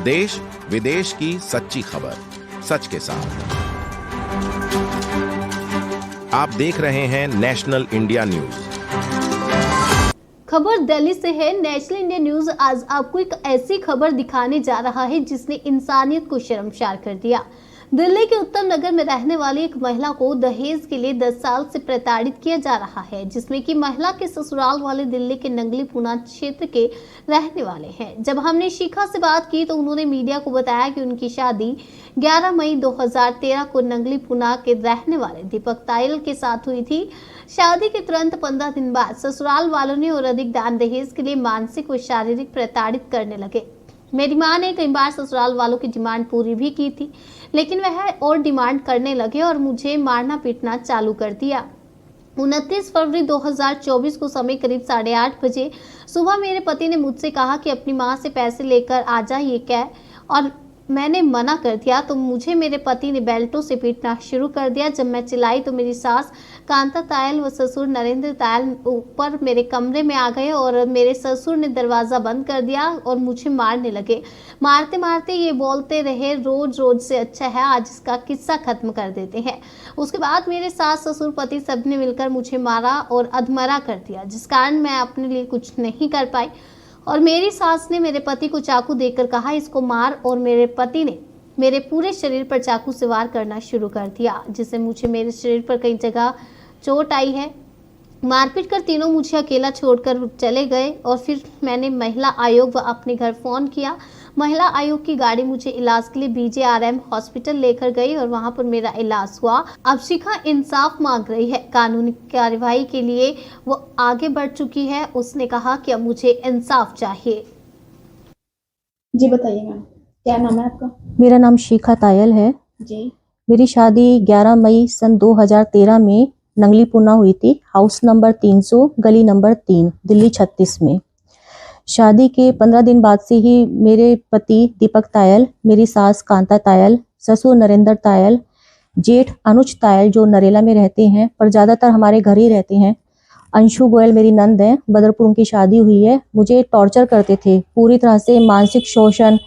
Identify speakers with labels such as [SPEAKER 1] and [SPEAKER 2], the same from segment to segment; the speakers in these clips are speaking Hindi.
[SPEAKER 1] देश विदेश की सच्ची खबर सच के साथ। आप देख रहे हैं नेशनल इंडिया न्यूज।
[SPEAKER 2] खबर दिल्ली से है। नेशनल इंडिया न्यूज आज आपको एक ऐसी खबर दिखाने जा रहा है जिसने इंसानियत को शर्मसार कर दिया। दिल्ली के उत्तम नगर में रहने वाली एक महिला को दहेज के लिए 10 साल से प्रताड़ित किया जा रहा है, जिसमें कि महिला के ससुराल वाले दिल्ली के नंगली पुना क्षेत्र के रहने वाले हैं। जब हमने शिखा से बात की तो उन्होंने मीडिया को बताया कि उनकी शादी 11 मई 2013 को नंगली पुना के रहने वाले दीपक तायल के साथ हुई थी। शादी के तुरंत 15 दिन बाद ससुराल वालों ने और अधिक दान दहेज के लिए मानसिक व शारीरिक प्रताड़ित करने लगे। मेरी मां ने कई बार ससुराल वालों की डिमांड पूरी भी की थी, लेकिन वह और डिमांड करने लगे और मुझे मारना पीटना चालू कर दिया। 29 फरवरी 2024 को समय करीब 8:30 बजे सुबह मेरे पति ने मुझसे कहा कि अपनी मां से पैसे लेकर आ जा, ये क्या, और मैंने मना कर दिया तो मुझे मेरे पति ने बेल्टों से पीटना शुरू कर दिया। जब मैं चिल्लाई तो मेरी सास कांता तायल व ससुर नरेंद्र तायल ऊपर मेरे कमरे में आ गए और मेरे ससुर ने दरवाज़ा बंद कर दिया और मुझे मारने लगे। मारते मारते ये बोलते रहे, रोज रोज से अच्छा है आज इसका किस्सा खत्म कर देते हैं। उसके बाद मेरे सास ससुर पति सब ने मिलकर मुझे मारा और अधमरा कर दिया, जिस कारण मैं अपने लिए कुछ नहीं कर पाई और मेरी सास ने मेरे पति को चाकू देकर कहा इसको मार, और मेरे पति ने मेरे पूरे शरीर पर चाकू से वार करना शुरू कर दिया, जिससे मुझे मेरे शरीर पर कई जगह चोट आई है। मारपीट कर तीनों मुझे अकेला छोड़कर चले गए और फिर मैंने महिला आयोग व अपने घर फोन किया। महिला आयोग की गाड़ी मुझे इलाज के लिए BJRM हॉस्पिटल लेकर गई और वहां पर मेरा इलाज हुआ। अब शिखा इंसाफ मांग रही है। कानूनी कार्यवाही के लिए वो आगे बढ़ चुकी है। उसने कहा कि अब मुझे इंसाफ चाहिए।
[SPEAKER 3] जी बताइए मैम, क्या नाम है आपका?
[SPEAKER 4] मेरा नाम शिखा तायल है
[SPEAKER 3] जी।
[SPEAKER 4] मेरी शादी 11 मई सन 2013 में नंगली पुना हुई थी, हाउस नंबर 300 गली नंबर 3 दिल्ली 36 में। शादी के 15 दिन बाद से ही मेरे पति दीपक तायल, मेरी सास कांता तायल, ससुर नरेंद्र तायल, जेठ अनुज तायल जो नरेला में रहते हैं पर ज़्यादातर हमारे घर ही रहते हैं, अंशु गोयल मेरी नंद है, बदरपुर उनकी शादी हुई है, मुझे टॉर्चर करते थे। पूरी तरह से मानसिक शोषण,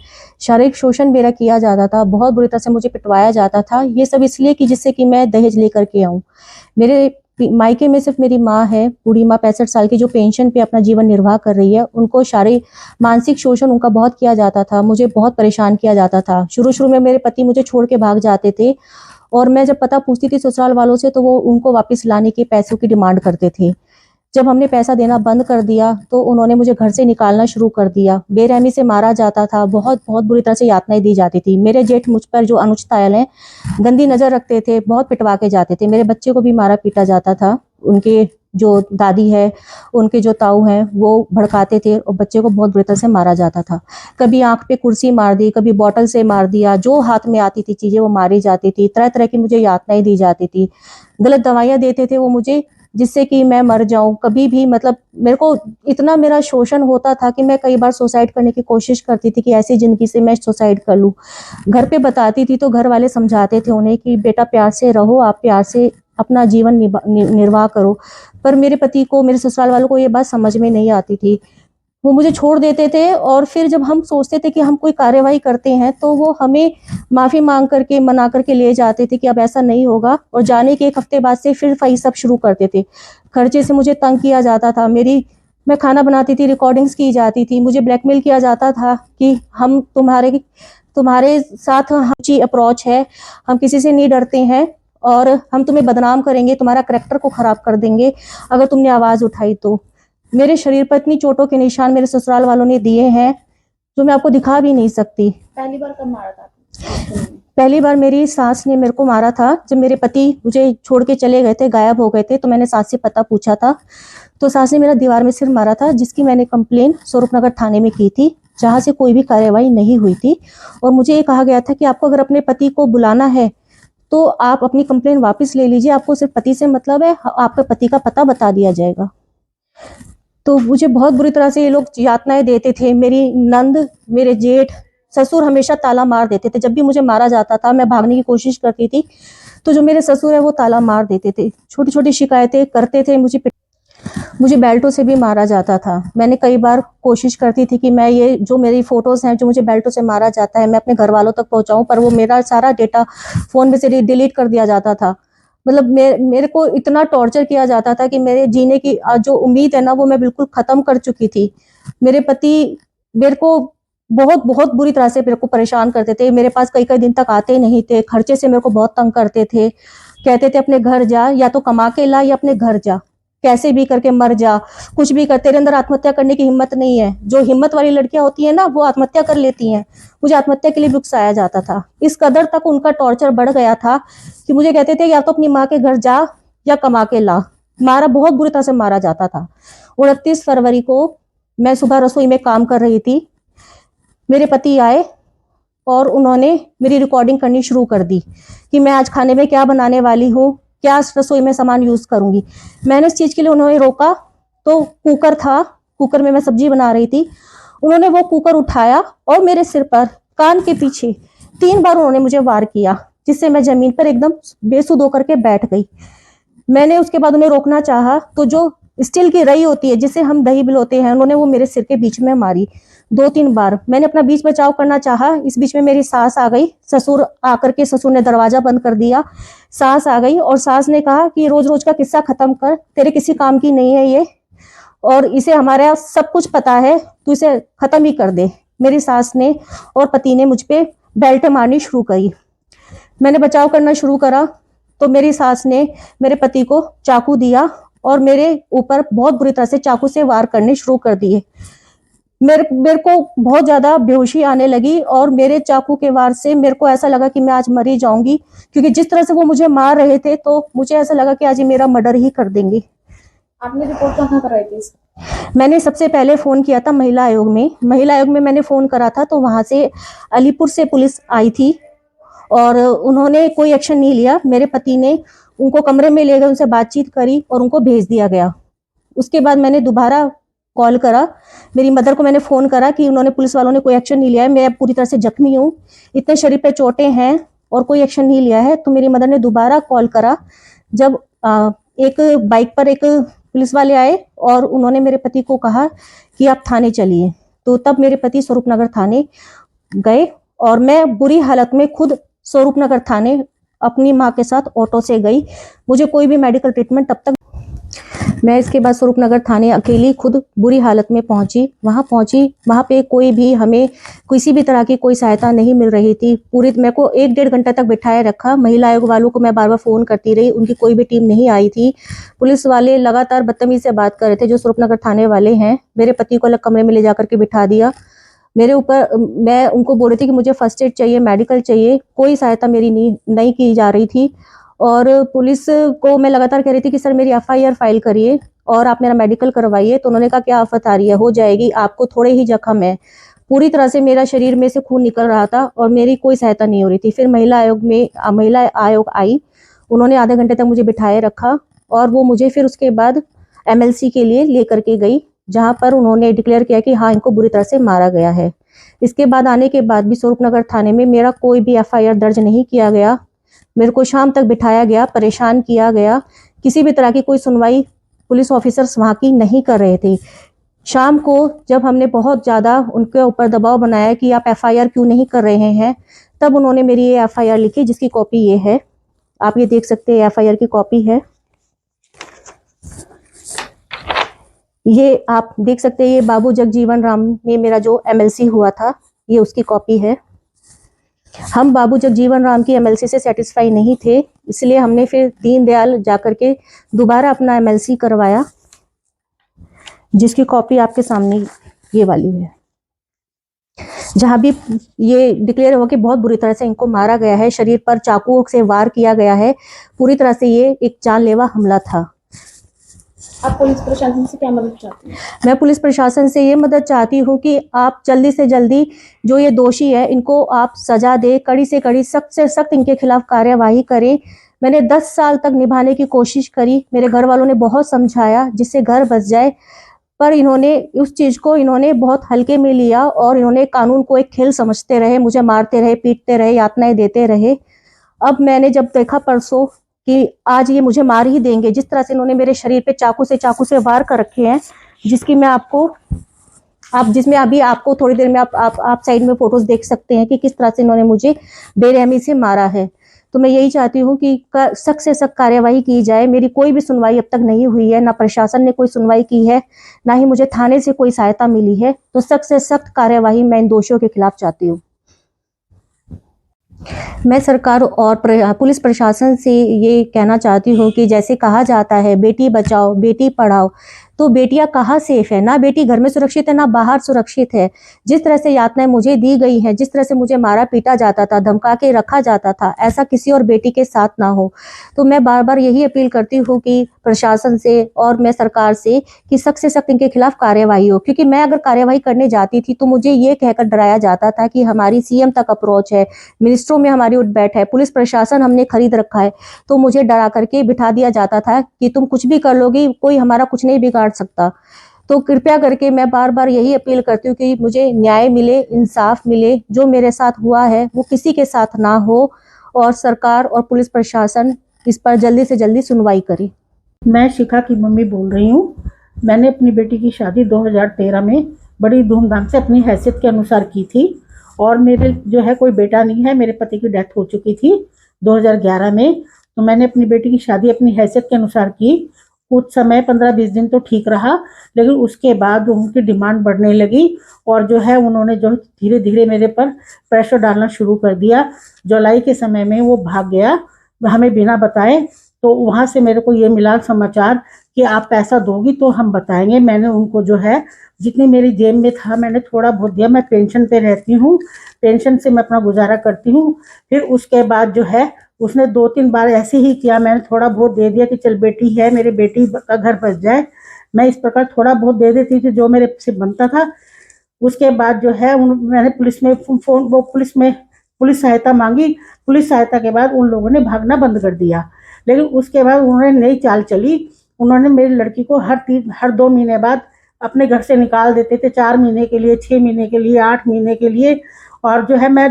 [SPEAKER 4] शारीरिक शोषण मेरा किया जाता था, बहुत बुरी तरह से मुझे पिटवाया जाता था। ये सब इसलिए कि जिससे कि मैं दहेज लेकर के आऊँ। मेरे मायके में सिर्फ मेरी माँ है, बूढ़ी माँ 65 साल की, जो पेंशन पे अपना जीवन निर्वाह कर रही है। उनको शारीरिक मानसिक शोषण उनका बहुत किया जाता था, मुझे बहुत परेशान किया जाता था। शुरू में मेरे पति मुझे छोड़ के भाग जाते थे और मैं जब पता पूछती थी ससुराल वालों से तो वो उनको वापस लाने के पैसों की डिमांड करते थे। जब हमने पैसा देना बंद कर दिया तो उन्होंने मुझे घर से निकालना शुरू कर दिया। बेरहमी से मारा जाता था, बहुत बुरी तरह से यातनाएं दी जाती थी। मेरे जेठ मुझ पर जो अनुज तायल हैं गंदी नजर रखते थे, बहुत पिटवा के जाते थे। मेरे बच्चे को भी मारा पीटा जाता था। उनके जो दादी है, उनके जो ताऊ हैं, वो भड़काते थे और बच्चे को बहुत बुरी तरह से मारा जाता था। कभी आंख पे कुर्सी मार दी, कभी बॉटल से मार दिया, जो हाथ में आती थी चीजें वो मारी जाती थी। तरह तरह की मुझे यातनाएं दी जाती थी। गलत दवाइयां देते थे वो मुझे, जिससे कि मैं मर जाऊं। कभी भी मतलब मेरे को इतना मेरा शोषण होता था कि मैं कई बार सुसाइड करने की कोशिश करती थी कि ऐसी जिंदगी से मैं सुसाइड कर लूं। घर पे बताती थी तो घर वाले समझाते थे उन्हें कि बेटा प्यार से रहो, आप प्यार से अपना जीवन निर्वाह करो। पर मेरे पति को, मेरे ससुराल वालों को ये बात समझ में नहीं आती थी। वो मुझे छोड़ देते थे और फिर जब हम सोचते थे कि हम कोई कार्यवाही करते हैं तो वो हमें माफी मांग करके मना करके ले जाते थे कि अब ऐसा नहीं होगा, और जाने के 1 हफ्ते बाद से फिर वही सब शुरू करते थे। खर्चे से मुझे तंग किया जाता था। मैं खाना बनाती थी, रिकॉर्डिंग्स की जाती थी, मुझे ब्लैकमेल किया जाता था कि हम तुम्हारे साथ अच्छी अप्रोच है, हम किसी से नहीं डरते हैं और हम तुम्हें बदनाम करेंगे, तुम्हारा करैक्टर को खराब कर देंगे अगर तुमने आवाज उठाई तो। मेरे शरीर पर इतनी चोटों के निशान मेरे ससुराल वालों ने दिए हैं जो मैं आपको दिखा भी नहीं सकती।
[SPEAKER 3] पहली बार कब मारा था?
[SPEAKER 4] पहली बार मेरी सास ने मेरे को मारा था जब मेरे पति मुझे छोड़ के चले गए थे, गायब हो गए थे। तो मैंने सास से पता पूछा था तो सास ने मेरा दीवार में सिर मारा था, जिसकी मैंने कंप्लेन स्वरूपनगर थाने में की थी, जहां से कोई भी कार्यवाही नहीं हुई थी। और मुझे ये कहा गया था कि आपको अगर अपने पति को बुलाना है तो आप अपनी कंप्लेन वापस ले लीजिए, आपको सिर्फ पति से मतलब है, आपके पति का पता बता दिया जाएगा। तो मुझे बहुत बुरी तरह से ये लोग यातनाएं देते थे। मेरी नंद, मेरे जेठ, ससुर हमेशा ताला मार देते थे। जब भी मुझे मारा जाता था, मैं भागने की कोशिश करती थी तो जो मेरे ससुर है वो ताला मार देते थे। छोटी छोटी शिकायतें करते थे मुझे। मुझे बेल्टों से भी मारा जाता था। मैंने कई बार कोशिश करती थी कि मैं ये जो मेरी फोटोज़ हैं जो मुझे बेल्टों से मारा जाता है मैं अपने घर वालों तक पहुंचाऊं, पर वो मेरा सारा डेटा फ़ोन में से डिलीट कर दिया जाता था। मतलब मेरे को इतना टॉर्चर किया जाता था कि मेरे जीने की जो उम्मीद है ना वो मैं बिल्कुल ख़त्म कर चुकी थी। मेरे पति मेरे को बहुत बहुत बुरी तरह से मेरे को परेशान करते थे। मेरे पास कई कई दिन तक आते नहीं थे, खर्चे से मेरे को बहुत तंग करते थे। कहते थे अपने घर जा, या तो कमा के ला या अपने घर जा, कैसे भी करके मर जा, कुछ भी कर, तेरे अंदर आत्महत्या करने की हिम्मत नहीं है। जो हिम्मत वाली लड़कियां होती हैं ना वो आत्महत्या कर लेती हैं। मुझे आत्महत्या के लिए भी उकसाया जाता था। इस कदर तक उनका टॉर्चर बढ़ गया था कि मुझे कहते थे या तो अपनी माँ के घर जा या कमा के ला। मारा, बहुत बुरी तरह से मारा जाता था। 29 फरवरी को मैं सुबह रसोई में काम कर रही थी। मेरे पति आए और उन्होंने मेरी रिकॉर्डिंग करनी शुरू कर दी कि मैं आज खाने में क्या बनाने वाली हूँ, क्या रसोई में सामान यूज करूंगी। मैंने इस चीज के लिए उन्होंने रोका तो कुकर था, कुकर में मैं सब्जी बना रही थी। उन्होंने वो कुकर उठाया और मेरे सिर पर कान के पीछे 3 बार उन्होंने मुझे वार किया, जिससे मैं जमीन पर एकदम बेसुध होकर के बैठ गई। मैंने उसके बाद उन्हें रोकना चाहा तो जो स्टील की रई होती है जिसे हम दही बिलोते हैं, उन्होंने वो मेरे सिर के बीच में मारी 2-3 बार। मैंने अपना बीच बचाव करना चाहा, इस बीच में मेरी सास आ गई। ससुर आकर के ससुर ने दरवाजा बंद कर दिया। सास आ गई और सास ने कहा कि रोज रोज का किस्सा खत्म कर, तेरे किसी काम की नहीं है ये, और इसे हमारा सब कुछ पता है, तू इसे खत्म ही कर दे। मेरी सास ने और पति ने मुझ पे बेल्ट मारनी शुरू करी। मैंने बचाव करना शुरू करा तो मेरी सास ने मेरे पति को चाकू दिया और मेरे ऊपर बहुत बुरी तरह से चाकू से वार करने शुरू कर दिए। मेरे को बहुत ज्यादा बेहोशी आने लगी और मेरे चाकू के वार से मेरे को ऐसा लगा कि मैं आज मर ही जाऊंगी, क्योंकि जिस तरह से वो मुझे मार रहे थे तो मुझे ऐसा लगा कि आज ये मेरा मर्डर ही कर देंगे।
[SPEAKER 3] आपने रिपोर्ट कहाँ कराई थी इसकी?
[SPEAKER 4] मैंने सबसे पहले फोन किया था महिला आयोग में। महिला आयोग में मैंने फोन करा था तो वहां से अलीपुर से पुलिस आई थी और उन्होंने कोई एक्शन नहीं लिया। मेरे पति ने उनको कमरे में ले गए, उनसे बातचीत करी और उनको भेज दिया गया। उसके बाद मैंने दोबारा कॉल करा, मेरी मदर को मैंने फोन करा कि उन्होंने, पुलिस वालों ने कोई एक्शन नहीं लिया है, मैं पूरी तरह से जख्मी हूँ, इतने शरीर पे चोटें हैं और कोई एक्शन नहीं लिया है। तो मेरी मदर ने दोबारा कॉल करा। जब एक बाइक पर एक पुलिस वाले आए और उन्होंने मेरे पति को कहा कि आप थाने चलिए, तो तब मेरे पति स्वरूपनगर थाने गए और मैं बुरी हालत में खुद स्वरूपनगर थाने अपनी माँ के साथ ऑटो से गई। मुझे कोई भी मेडिकल ट्रीटमेंट तब तक, मैं इसके बाद स्वरूपनगर थाने अकेली खुद बुरी हालत में पहुंची। वहां पे कोई भी हमें किसी भी तरह की कोई सहायता नहीं मिल रही थी। पूरी मेरे को 1-1.5 घंटे तक बिठाए रखा। महिला आयोग वालों को मैं बार बार फोन करती रही, उनकी कोई भी टीम नहीं आई थी। पुलिस वाले लगातार बदतमीजी से बात कर रहे थे, जो स्वरूपनगर थाने वाले हैं। मेरे पति को अलग कमरे में ले जाकर के बिठा दिया। मेरे ऊपर, मैं उनको बोल रही थी कि मुझे फर्स्ट एड चाहिए, मेडिकल चाहिए, कोई सहायता मेरी नहीं की जा रही थी। और पुलिस को मैं लगातार कह रही थी कि सर मेरी एफआईआर फाइल करिए और आप मेरा मेडिकल करवाइए। तो उन्होंने कहा क्या आफत आ रही है, हो जाएगी, आपको थोड़े ही जख्म है। पूरी तरह से मेरा शरीर में से खून निकल रहा था और मेरी कोई सहायता नहीं हो रही थी। फिर महिला आयोग आई, उन्होंने आधे घंटे तक मुझे बिठाए रखा और वो मुझे फिर उसके बाद एमएलसी के लिए लेकर के गई, जहां पर उन्होंने डिक्लेयर किया कि हाँ, इनको बुरी तरह से मारा गया है। इसके बाद आने के बाद भी स्वरूपनगर थाने में मेरा कोई भी एफआईआर दर्ज नहीं किया गया। मेरे को शाम तक बिठाया गया, परेशान किया गया। किसी भी तरह की कोई सुनवाई पुलिस ऑफिसर्स वहाँ की नहीं कर रहे थे। शाम को जब हमने बहुत ज़्यादा उनके ऊपर दबाव बनाया कि आप एफआईआर क्यों नहीं कर रहे हैं, तब उन्होंने मेरी ये एफआईआर लिखी, जिसकी कॉपी ये है, आप ये देख सकते हैं, एफआईआर की कॉपी है। ये आप देख सकते हैं, ये बाबू जगजीवन राम में मेरा जो एमएलसी हुआ था, ये उसकी कॉपी है। हम बाबू जगजीवन राम की एमएलसी से सेटिस्फाई नहीं थे, इसलिए हमने फिर दीनदयाल जाकर के दोबारा अपना एमएलसी करवाया, जिसकी कॉपी आपके सामने ये वाली है, जहां भी ये डिक्लेयर हुआ कि बहुत बुरी तरह से इनको मारा गया है, शरीर पर चाकुओं से वार किया गया है। पूरी तरह से ये एक जानलेवा हमला था।
[SPEAKER 3] आप पुलिस प्रशासन से क्या मदद चाहती हैं?
[SPEAKER 4] मैं पुलिस प्रशासन से ये मदद चाहती हूँ कि आप जल्दी से जल्दी जो ये दोषी है इनको आप सजा दे, कड़ी से कड़ी, सख्त से सख्त इनके खिलाफ कार्यवाही करें। मैंने 10 साल तक निभाने की कोशिश करी, मेरे घर वालों ने बहुत समझाया जिससे घर बस जाए, पर इन्होंने उस चीज़ को बहुत हल्के में लिया और इन्होंने कानून को एक खेल समझते रहे, मुझे मारते रहे, पीटते रहे, यातनाएं देते रहे। अब मैंने जब देखा परसों कि आज ये मुझे मार ही देंगे। जिस तरह से इन्होंने मेरे शरीर पे चाकू से वार कर रखे हैं, जिसकी मैं जिसमें अभी आपको थोड़ी देर में आप साइड में फोटोज देख सकते हैं कि किस तरह से इन्होंने मुझे बेरहमी से मारा है। तो मैं यही चाहती हूँ कि सख्त से सख्त कार्यवाही की जाए। मेरी कोई भी सुनवाई अब तक नहीं हुई है, ना प्रशासन ने कोई सुनवाई की है, ना ही मुझे थाने से कोई सहायता मिली है। तो सख्त से सख्त कार्यवाही मैं इन दोषियों के खिलाफ चाहती हूँ। मैं सरकार और पुलिस प्रशासन से ये कहना चाहती हूँ कि जैसे कहा जाता है बेटी बचाओ बेटी पढ़ाओ, तो बेटियां कहाँ सेफ है? ना बेटी घर में सुरक्षित है, ना बाहर सुरक्षित है। जिस तरह से यातनाएं मुझे दी गई हैं, जिस तरह से मुझे मारा पीटा जाता था, धमका के रखा जाता था, ऐसा किसी और बेटी के साथ ना हो। तो मैं बार बार यही अपील करती हूँ कि प्रशासन से और मैं सरकार से कि सख्त से सख्त इनके खिलाफ कार्यवाही हो। क्योंकि मैं अगर कार्यवाही करने जाती थी तो मुझे ये कहकर डराया जाता था कि हमारी सीएम तक अप्रोच है, मिनिस्ट्रों में हमारी उठ बैठ है, पुलिस प्रशासन हमने खरीद रखा है। तो मुझे डरा करके बिठा दिया जाता था कि तुम कुछ भी कर लोगी, कोई हमारा कुछ नहीं बिगाड़ सकता। तो कृपया करके मैं बार बार यही अपील करती हूँ कि मुझे न्याय मिले, इंसाफ मिले। जो मेरे साथ हुआ है वो किसी के साथ ना हो, और सरकार और पुलिस प्रशासन इस पर जल्दी से जल्दी सुनवाई करे।
[SPEAKER 5] मैं शिखा की मम्मी बोल रही हूँ। मैंने अपनी बेटी की शादी 2013 में बड़ी धूमधाम से अपनी हैसियत के अनुसार की थी, और मेरे जो है कोई बेटा नहीं है। मेरे पति की डेथ हो चुकी थी 2011 में। तो मैंने अपनी बेटी की शादी अपनी हैसियत के अनुसार की। कुछ समय 15-20 दिन तो ठीक रहा, लेकिन उसके बाद उनकी डिमांड बढ़ने लगी, और जो है उन्होंने जो धीरे धीरे मेरे पर प्रेशर डालना शुरू कर दिया। जुलाई के समय में वो भाग गया हमें बिना बताए। तो वहाँ से मेरे को ये मिला समाचार कि आप पैसा दोगी तो हम बताएंगे। मैंने उनको जो है जितनी मेरी जेब में था मैंने थोड़ा बहुत दिया। मैं पेंशन पे रहती हूँ, पेंशन से मैं अपना गुजारा करती हूँ। फिर उसके बाद जो है उसने 2-3 बार ऐसे ही किया। मैंने थोड़ा बहुत दे दिया कि चल बेटी है, मेरे बेटी का घर बच जाए। मैं इस प्रकार थोड़ा बहुत दे देती थी जो मेरे से बनता था। उसके बाद जो है मैंने पुलिस में पुलिस सहायता मांगी। पुलिस सहायता के बाद उन लोगों ने भागना बंद कर दिया। लेकिन उसके बाद उन्होंने नई चाल चली। उन्होंने मेरी लड़की को हर 2 महीने बाद अपने घर से निकाल देते थे, 4 महीने के लिए, 6 महीने के लिए, 8 महीने के लिए। और जो है मैं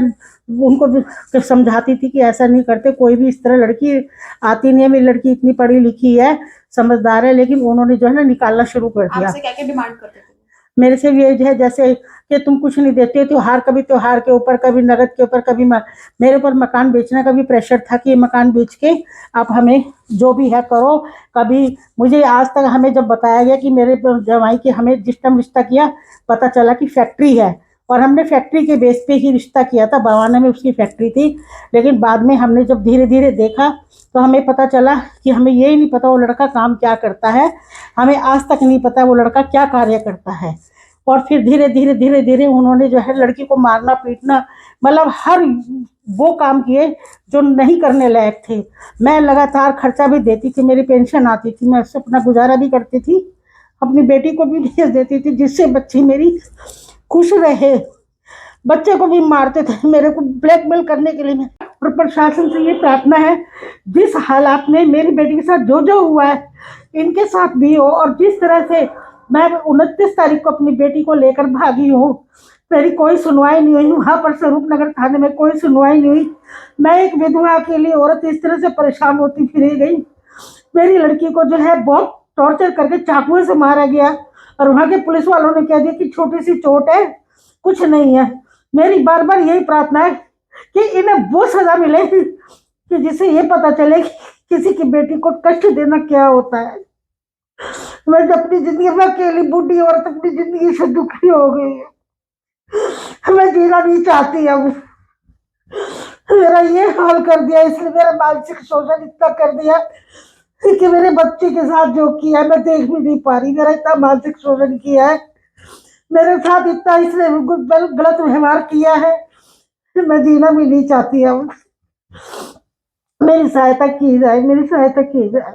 [SPEAKER 5] उनको समझाती थी कि ऐसा नहीं करते, कोई भी इस तरह लड़की आती नहीं है। मेरी लड़की इतनी पढ़ी लिखी है, समझदार है, लेकिन उन्होंने जो है ना निकालना शुरू कर दिया।
[SPEAKER 3] आपसे क्या डिमांड करते थे?
[SPEAKER 5] मेरे से ये जो है जैसे कि तुम कुछ नहीं देते, कभी त्योहार के ऊपर, कभी नगद के ऊपर, कभी मेरे ऊपर मकान बेचने का भी प्रेशर था कि ये मकान बेच के आप हमें जो भी है करो। कभी मुझे आज तक हमें जब बताया गया कि मेरे जवाई की हमें जिस टाइम रिश्ता किया पता चला कि फैक्ट्री है, और हमने फैक्ट्री के बेस पे ही रिश्ता किया था। बवाना में उसकी फैक्ट्री थी। लेकिन बाद में हमने जब धीरे धीरे देखा तो हमें पता चला कि हमें ये नहीं पता वो लड़का काम क्या करता है। हमें आज तक नहीं पता वो लड़का क्या कार्य करता है। और फिर धीरे धीरे उन्होंने जो है लड़की को मारना पीटना, मतलब हर वो काम किए जो नहीं करने लायक थे। मैं लगातार खर्चा भी देती थी, मेरी पेंशन आती थी, मैं उससे अपना गुजारा भी करती थी, अपनी बेटी को भी भेज देती थी जिससे बच्ची मेरी खुश रहे। बच्चे को भी मारते थे मेरे को ब्लैकमेल करने के लिए। और प्रशासन से ये प्रार्थना है जिस हालात में मेरी बेटी के साथ जो हुआ है इनके साथ भी हो। और जिस तरह से मैं 29 तारीख को अपनी बेटी को लेकर भागी हूँ, मेरी कोई सुनवाई नहीं हुई। वहाँ पर स्वरूप नगर थाने में कोई सुनवाई नहीं हुई। मैं एक विधवा अकेली औरत इस तरह से परेशान होती फिरी गई। मेरी लड़की को जो है बहुत टॉर्चर करके चाकुओं से मारा गया, और वहाँ के पुलिस वालों ने कह दिया कि छोटी सी चोट है, कुछ नहीं है। मेरी बार बार यही प्रार्थना है कि इन्हें वो सजा मिले कि जिससे ये पता चले कि किसी की बेटी को कष्ट देना क्या होता है। मैं अपनी जिंदगी में अकेली बूढ़ी औरत अपनी जिंदगी से दुखी हो गई है। मैं जीना नहीं चाहती अब। मेरा ये हाल कर दिया, इसलिए मेरा मानसिक शोषण इतना कर दिया कि मेरे बच्चे के साथ जो किया है मैं देख भी नहीं पा रही। मेरा इतना मानसिक शोषण किया है, मेरे साथ इतना इसने गलत व्यवहार किया है, मैं जीना भी नहीं चाहती अब। मेरी सहायता की जाए, मेरी सहायता की जाए।